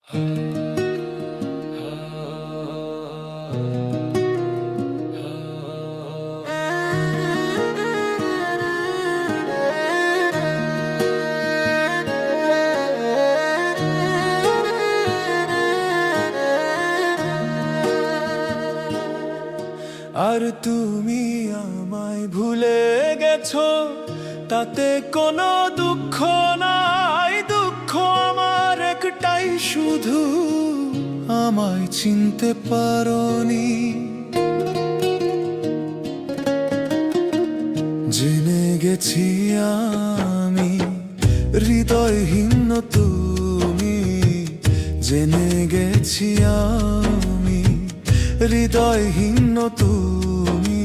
আর তুমি আমায় ভুলে গেছো, তাতে কোনো দুঃখ নাই। দুঃখ আমার একটাই শুধু, আমায় চিনতে পারোনি। জেনে গেছি আমি হৃদয়হীন তুমি, জেনে গেছি আমি হৃদয়হীন তুমি।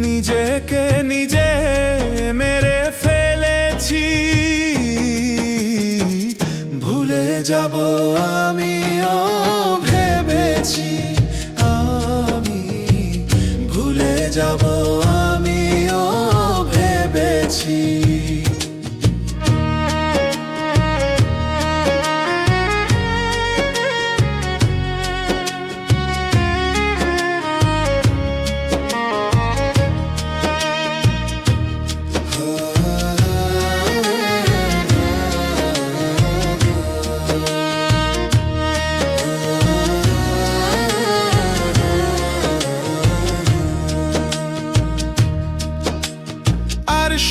নিজেকে নিজে মেরে ফেলেছি, ভুলে যাব আমিও ভেবেছি। আমি ভুলে যাব আমিও ভেবেছি।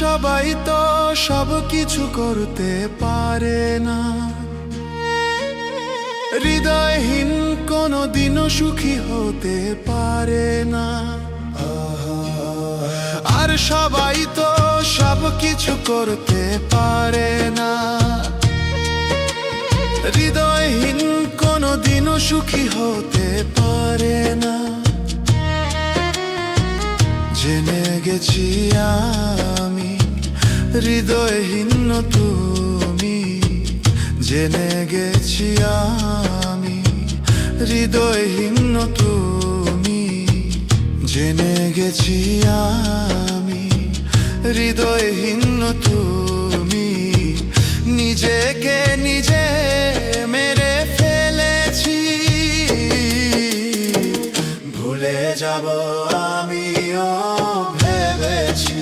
সবাই তো সব কিছু করতে পারে না, হৃদয়হীন কোনো দিনও সুখী হতে পারে না। আর সবাই তো সব কিছু করতে পারে না, হৃদয়হীন কোনো দিনও সুখী হতে পারে না। জেনে গেছি আমি হৃদয়হীন তুমি, জেনে গেছি আমি হৃদয়হীন তুমি। জেনে গেছি আমি হৃদয়হীন তুমি। নিজেকে নিজে মেরে ফেলেছি, ভুলে যাব আমিও ভেবেছি।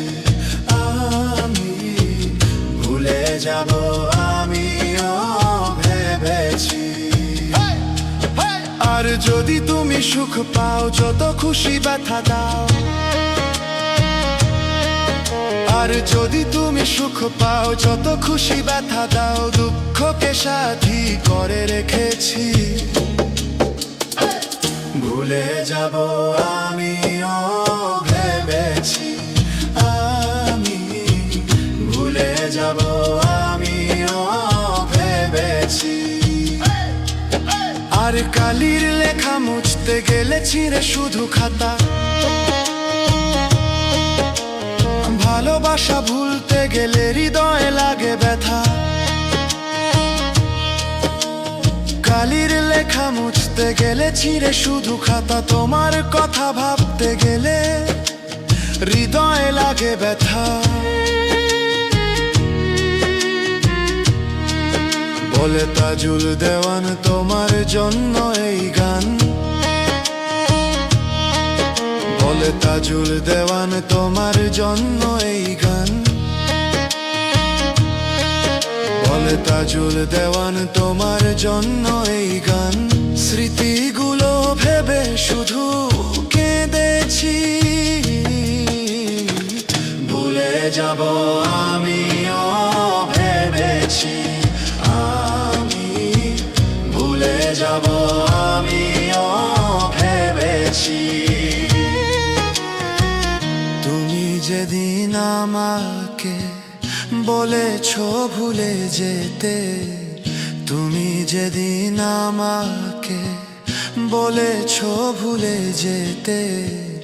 আমি ভুলে যাব আমিও ভেবেছি। আর যদি তুমি সুখ পাও, যত খুশি ব্যথা দাও। আর যদি তুমি সুখ পাও, যত খুশি ব্যথা দাও। দুঃখকে সাথী করে রেখেছি, ভুলে যাব আমিও ভেবেছি। আমি ভুলে যাব আমিও ভেবেছি। আর কালির লেখা মুছতে গেলে ছিঁড়ে শুধু খাতা, ভালোবাসা ভুলতে গেলে হৃদয়ে লাগে ব্যথা। কালির লেখা মুছতে গেলে ছিঁড়ে শুধু খাতা, তোমার কথা ভাবতে গেলে হৃদয়ে লাগে ব্যথা। বলে তাজুল দেওয়ান তোমার জন্য এই গান, বলে তাজুল দেওয়ান তোমার জন্য এই গান। বলে তাজুল দেওয়ান তোমার জন্য এই গান। স্মৃতিগুলো ভেবে শুধু কেঁদেছি, ভুলে যাব আমিও ভেবেছি। আমি ভুলে যাব আমিও ভেবেছি। তুমি যেদিন আমাকে বলেছো ভুলে যেতে, তুমি যেদিন আমাকে বলেছো ভুলে যেতে।